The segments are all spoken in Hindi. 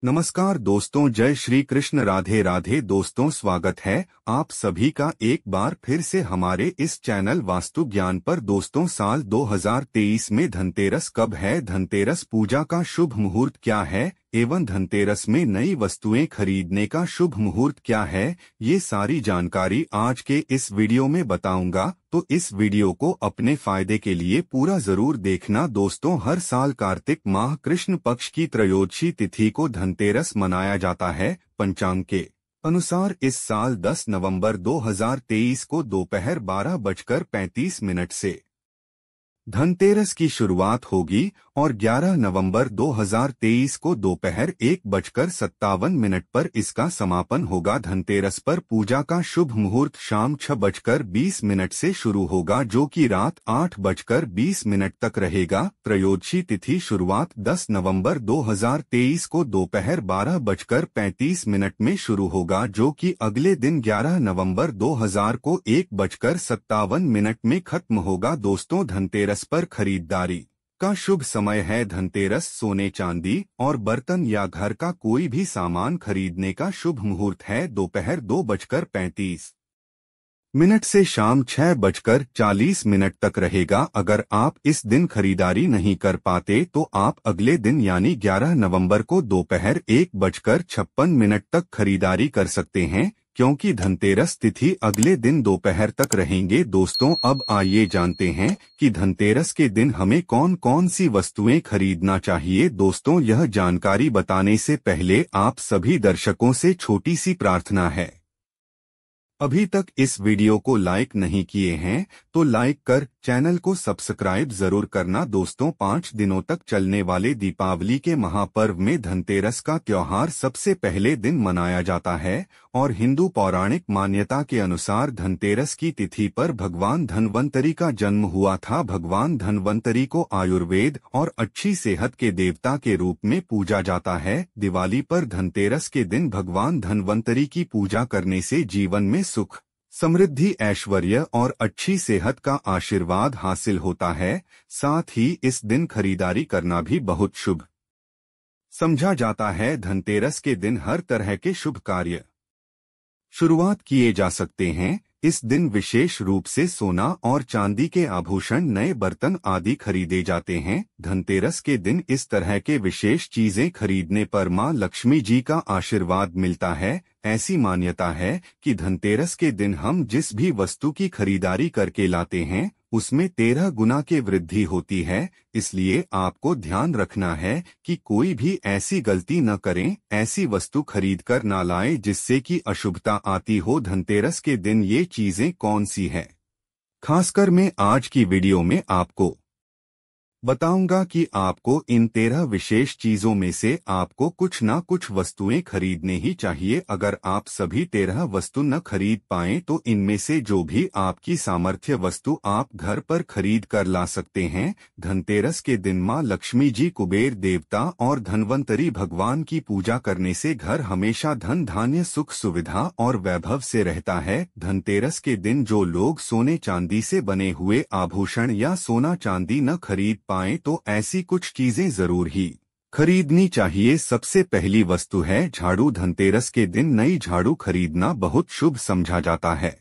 नमस्कार दोस्तों, जय श्री कृष्ण, राधे राधे। दोस्तों, स्वागत है आप सभी का एक बार फिर से हमारे इस चैनल वास्तु ज्ञान पर। दोस्तों, साल 2023 में धनतेरस कब है, धनतेरस पूजा का शुभ मुहूर्त क्या है एवं धनतेरस में नई वस्तुएं खरीदने का शुभ मुहूर्त क्या है, ये सारी जानकारी आज के इस वीडियो में बताऊंगा। तो इस वीडियो को अपने फायदे के लिए पूरा जरूर देखना। दोस्तों, हर साल कार्तिक माह कृष्ण पक्ष की त्रयोदशी तिथि को धनतेरस मनाया जाता है। पंचांग के अनुसार इस साल 10 नवंबर 2023 को दोपहर 12:35 से धनतेरस की शुरुआत होगी और 11 नवंबर 2023 को दोपहर 1:57 पर इसका समापन होगा। धनतेरस पर पूजा का शुभ मुहूर्त शाम 6:20 से शुरू होगा, जो कि रात 8:20 तक रहेगा। त्रयोदशी तिथि शुरुआत 10 नवंबर 2023 को दोपहर 12:35 में शुरू होगा, जो कि अगले दिन 11 नवंबर 2000 को 1:57 में खत्म होगा। दोस्तों, धनतेरस पर खरीदारी का शुभ समय है। धनतेरस सोने, चांदी और बर्तन या घर का कोई भी सामान खरीदने का शुभ मुहूर्त है। दोपहर 2:35 से शाम 6:40 तक रहेगा। अगर आप इस दिन खरीदारी नहीं कर पाते तो आप अगले दिन यानी 11 नवंबर को दोपहर 1:56 तक खरीदारी कर सकते हैं, क्योंकि धनतेरस तिथि अगले दिन दोपहर तक रहेंगे। दोस्तों, अब आइए जानते हैं कि धनतेरस के दिन हमें कौन कौन सी वस्तुएं खरीदना चाहिए। दोस्तों, यह जानकारी बताने से पहले आप सभी दर्शकों से छोटी सी प्रार्थना है। अभी तक इस वीडियो को लाइक नहीं किए हैं तो लाइक कर चैनल को सब्सक्राइब जरूर करना। दोस्तों, 5 दिनों तक चलने वाले दीपावली के महापर्व में धनतेरस का त्योहार सबसे पहले दिन मनाया जाता है और हिंदू पौराणिक मान्यता के अनुसार धनतेरस की तिथि पर भगवान धन्वंतरी का जन्म हुआ था। भगवान धन्वंतरी को आयुर्वेद और अच्छी सेहत के देवता के रूप में पूजा जाता है। दिवाली पर धनतेरस के दिन भगवान धन्वंतरी की पूजा करने से जीवन में सुख, समृद्धि, ऐश्वर्य और अच्छी सेहत का आशीर्वाद हासिल होता है। साथ ही इस दिन खरीदारी करना भी बहुत शुभ समझा जाता है। धनतेरस के दिन हर तरह के शुभ कार्य शुरुआत किए जा सकते हैं। इस दिन विशेष रूप से सोना और चांदी के आभूषण, नए बर्तन आदि खरीदे जाते हैं। धनतेरस के दिन इस तरह के विशेष चीजें खरीदने पर मां लक्ष्मी जी का आशीर्वाद मिलता है। ऐसी मान्यता है कि धनतेरस के दिन हम जिस भी वस्तु की खरीदारी करके लाते हैं उसमें 13 गुना की वृद्धि होती है। इसलिए आपको ध्यान रखना है कि कोई भी ऐसी गलती न करें, ऐसी वस्तु खरीद कर न लाएं जिससे कि अशुभता आती हो। धनतेरस के दिन ये चीजें कौन सी है, खासकर मैं आज की वीडियो में आपको बताऊंगा कि आपको इन 13 विशेष चीजों में से आपको कुछ ना कुछ वस्तुएं खरीदने ही चाहिए। अगर आप सभी 13 वस्तु न खरीद पाएं तो इनमें से जो भी आपकी सामर्थ्य वस्तु आप घर पर खरीद कर ला सकते हैं। धनतेरस के दिन मां लक्ष्मी जी, कुबेर देवता और धन्वंतरी भगवान की पूजा करने से घर हमेशा धन, धान्य, सुख, सुविधा और वैभव से रहता है। धनतेरस के दिन जो लोग सोने चांदी से बने हुए आभूषण या सोना चांदी न खरीद पाएं तो ऐसी कुछ चीजें जरूर ही खरीदनी चाहिए। सबसे पहली वस्तु है झाड़ू। धनतेरस के दिन नई झाड़ू खरीदना बहुत शुभ समझा जाता है।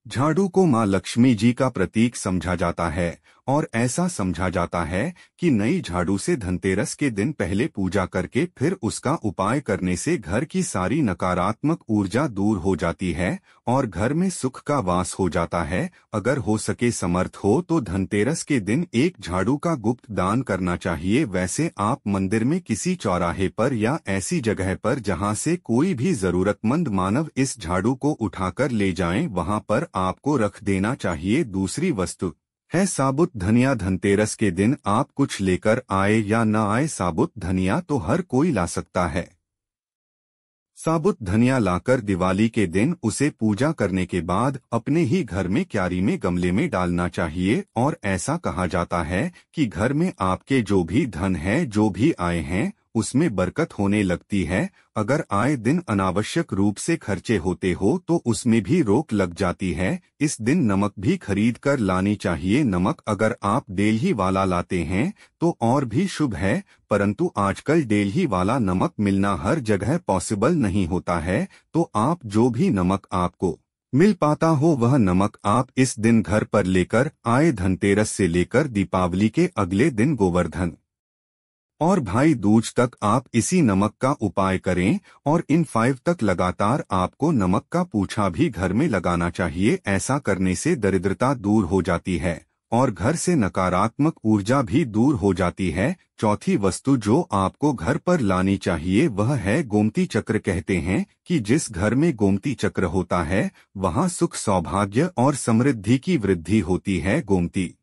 झाड़ू को मां लक्ष्मी जी का प्रतीक समझा जाता है और ऐसा समझा जाता है कि नई झाड़ू से धनतेरस के दिन पहले पूजा करके फिर उसका उपाय करने से घर की सारी नकारात्मक ऊर्जा दूर हो जाती है और घर में सुख का वास हो जाता है। अगर हो सके, समर्थ हो तो धनतेरस के दिन एक झाड़ू का गुप्त दान करना चाहिए। वैसे आप मंदिर में किसी चौराहे पर या ऐसी जगह पर जहां से कोई भी जरूरतमंद मानव इस झाड़ू को उठाकर ले जाएं, वहां पर आपको रख देना चाहिए। दूसरी वस्तु है साबुत धनिया। धनतेरस के दिन आप कुछ लेकर आए या न आए, साबुत धनिया तो हर कोई ला सकता है। साबुत धनिया लाकर दिवाली के दिन उसे पूजा करने के बाद अपने ही घर में क्यारी में गमले में डालना चाहिए। और ऐसा कहा जाता है कि घर में आपके जो भी धन है, जो भी आए हैं, उसमें बरकत होने लगती है। अगर आए दिन अनावश्यक रूप से खर्चे होते हो तो उसमें भी रोक लग जाती है। इस दिन नमक भी खरीद कर लानी चाहिए। नमक अगर आप डेल्ही वाला लाते हैं तो और भी शुभ है, परंतु आजकल डेल्ही वाला नमक मिलना हर जगह पॉसिबल नहीं होता है। तो आप जो भी नमक आपको मिल पाता हो वह नमक आप इस दिन घर पर लेकर आए। धनतेरस से लेकर दीपावली के अगले दिन गोवर्धन और भाई दूज तक आप इसी नमक का उपाय करें और इन 5 तक लगातार आपको नमक का पूछा भी घर में लगाना चाहिए। ऐसा करने से दरिद्रता दूर हो जाती है और घर से नकारात्मक ऊर्जा भी दूर हो जाती है। चौथी वस्तु जो आपको घर पर लानी चाहिए वह है गोमती चक्र। कहते हैं कि जिस घर में गोमती चक्र होता है वहां सुख, सौभाग्य और समृद्धि की वृद्धि होती है। गोमती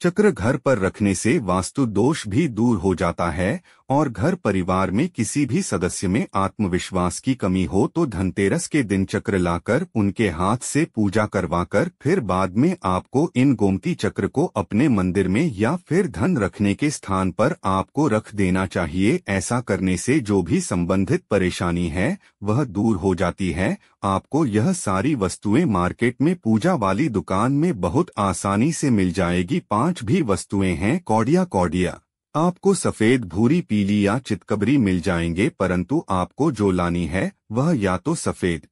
चक्र घर पर रखने से वास्तु दोष भी दूर हो जाता है और घर परिवार में किसी भी सदस्य में आत्मविश्वास की कमी हो तो धनतेरस के दिन चक्र लाकर उनके हाथ से पूजा करवाकर फिर बाद में आपको इन गोमती चक्र को अपने मंदिर में या फिर धन रखने के स्थान पर आपको रख देना चाहिए। ऐसा करने से जो भी संबंधित परेशानी है वह दूर हो जाती है। आपको यह सारी वस्तुएं मार्केट में पूजा वाली दुकान में बहुत आसानी से मिल जाएगी। 5 भी वस्तुएं हैं कौड़िया। कौड़िया आपको सफेद, भूरी, पीली या चितकबरी मिल जाएंगे, परंतु आपको जो लानी है वह या तो सफेद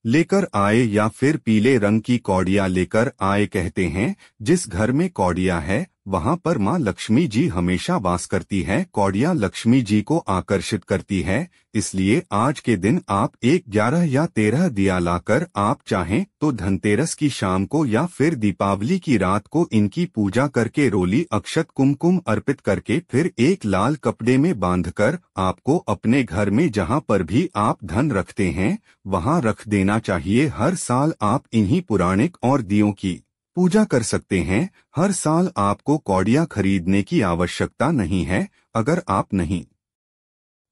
लेकर आए या फिर पीले रंग की कौड़िया लेकर आए। कहते हैं जिस घर में कौड़िया है वहां पर मां लक्ष्मी जी हमेशा वास करती है। कौड़िया लक्ष्मी जी को आकर्षित करती है, इसलिए आज के दिन आप 1, 11 या 13 दिया लाकर आप चाहें तो धनतेरस की शाम को या फिर दीपावली की रात को इनकी पूजा करके रोली, अक्षत, कुमकुम अर्पित करके फिर एक लाल कपड़े में बांधकर आपको अपने घर में जहां पर भी आप धन रखते हैं वहां रख देना चाहिए। हर साल आप इन्हीं पुराणिक और दियों की पूजा कर सकते हैं। हर साल आपको कौड़िया खरीदने की आवश्यकता नहीं है। अगर आप नहीं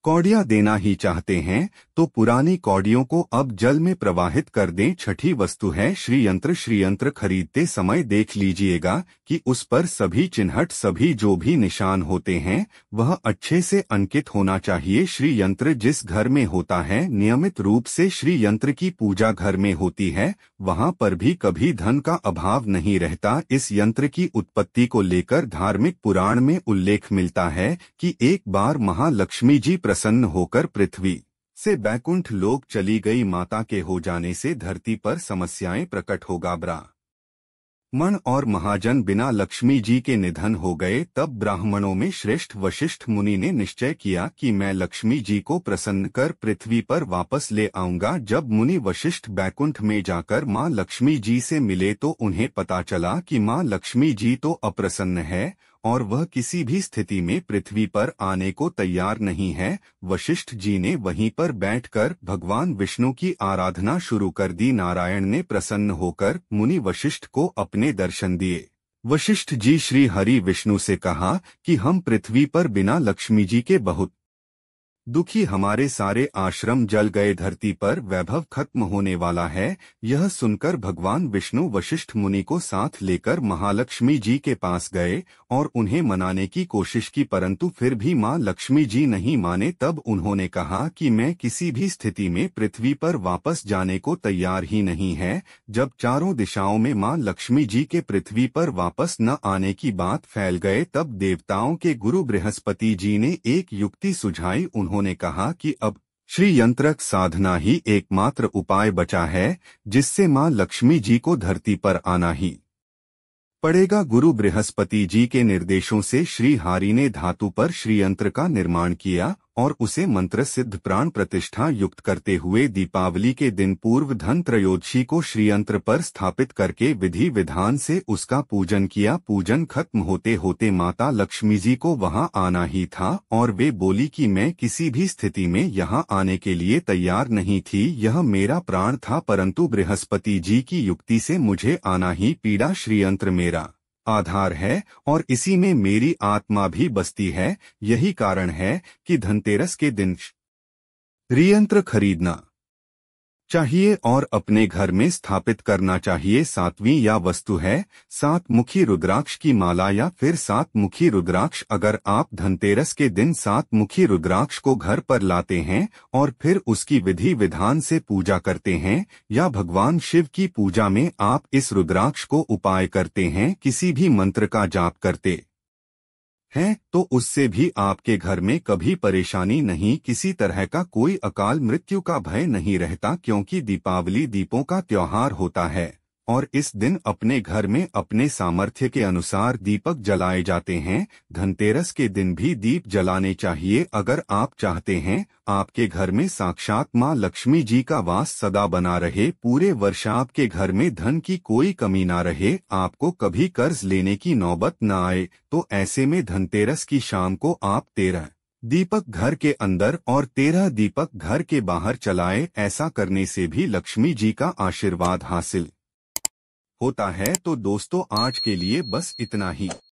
कौड़िया देना ही चाहते हैं तो पुरानी कौड़ियों को अब जल में प्रवाहित कर दें। छठी वस्तु है श्रीयंत्र। श्रीयंत्र खरीदते समय देख लीजिएगा कि उस पर सभी चिन्हट, सभी जो भी निशान होते हैं वह अच्छे से अंकित होना चाहिए। श्रीयंत्र जिस घर में होता है, नियमित रूप से श्रीयंत्र की पूजा घर में होती है, वहां पर भी कभी धन का अभाव नहीं रहता। इस यंत्र की उत्पत्ति को लेकर धार्मिक पुराण में उल्लेख मिलता है कि एक बार महालक्ष्मी जी प्रसन्न होकर पृथ्वी से बैकुंठ लोक चली गई। माता के हो जाने से धरती पर समस्याएं प्रकट होगा। ब्राह्मण और महाजन बिना लक्ष्मी जी के निधन हो गए। तब ब्राह्मणों में श्रेष्ठ वशिष्ठ मुनि ने निश्चय किया कि मैं लक्ष्मी जी को प्रसन्न कर पृथ्वी पर वापस ले आऊंगा। जब मुनि वशिष्ठ बैकुंठ में जाकर मां लक्ष्मी जी से मिले तो उन्हें पता चला कि मां लक्ष्मी जी तो अप्रसन्न है और वह किसी भी स्थिति में पृथ्वी पर आने को तैयार नहीं है। वशिष्ठ जी ने वहीं पर बैठकर भगवान विष्णु की आराधना शुरू कर दी। नारायण ने प्रसन्न होकर मुनि वशिष्ठ को अपने दर्शन दिए। वशिष्ठ जी श्री हरि विष्णु से कहा कि हम पृथ्वी पर बिना लक्ष्मी जी के बहुत दुखी, हमारे सारे आश्रम जल गए, धरती पर वैभव खत्म होने वाला है। यह सुनकर भगवान विष्णु वशिष्ठ मुनि को साथ लेकर महालक्ष्मी जी के पास गए और उन्हें मनाने की कोशिश की, परंतु फिर भी मां लक्ष्मी जी नहीं माने। तब उन्होंने कहा कि मैं किसी भी स्थिति में पृथ्वी पर वापस जाने को तैयार ही नहीं है। जब चारों दिशाओं में मां लक्ष्मी जी के पृथ्वी पर वापस न आने की बात फैल गए तब देवताओं के गुरु बृहस्पति जी ने एक युक्ति सुझाई। उन्होंने कहा कि अब श्रीयंत्रक साधना ही एकमात्र उपाय बचा है जिससे मां लक्ष्मी जी को धरती पर आना ही पड़ेगा। गुरु बृहस्पति जी के निर्देशों से श्री हरि ने धातु पर श्रीयंत्र का निर्माण किया और उसे मंत्र सिद्ध प्राण प्रतिष्ठा युक्त करते हुए दीपावली के दिन पूर्व धन त्रयोदशी को श्रीयंत्र पर स्थापित करके विधि विधान से उसका पूजन किया। पूजन खत्म होते होते माता लक्ष्मी जी को वहां आना ही था और वे बोली कि मैं किसी भी स्थिति में यहाँ आने के लिए तैयार नहीं थी, यह मेरा प्राण था, परंतु बृहस्पति जी की युक्ति से मुझे आना ही पीड़ा। श्रीयंत्र मेरा आधार है और इसी में मेरी आत्मा भी बसती है। यही कारण है कि धनतेरस के दिन श्रीयंत्र खरीदना चाहिए और अपने घर में स्थापित करना चाहिए। सातवीं या वस्तु है 7 मुखी रुद्राक्ष की माला या फिर 7 मुखी रुद्राक्ष। अगर आप धनतेरस के दिन 7 मुखी रुद्राक्ष को घर पर लाते हैं और फिर उसकी विधि विधान से पूजा करते हैं या भगवान शिव की पूजा में आप इस रुद्राक्ष को उपाय करते हैं, किसी भी मंत्र का जाप करते हैं, तो उससे भी आपके घर में कभी परेशानी नहीं, किसी तरह का कोई अकाल मृत्यु का भय नहीं रहता। क्योंकि दीपावली दीपों का त्योहार होता है और इस दिन अपने घर में अपने सामर्थ्य के अनुसार दीपक जलाए जाते हैं। धनतेरस के दिन भी दीप जलाने चाहिए। अगर आप चाहते हैं आपके घर में साक्षात मां लक्ष्मी जी का वास सदा बना रहे, पूरे वर्ष आपके घर में धन की कोई कमी ना रहे, आपको कभी कर्ज लेने की नौबत न आए, तो ऐसे में धनतेरस की शाम को आप 13 दीपक घर के अंदर और 13 दीपक घर के बाहर चलाए। ऐसा करने से भी लक्ष्मी जी का आशीर्वाद हासिल होता है। तो दोस्तों, आज के लिए बस इतना ही।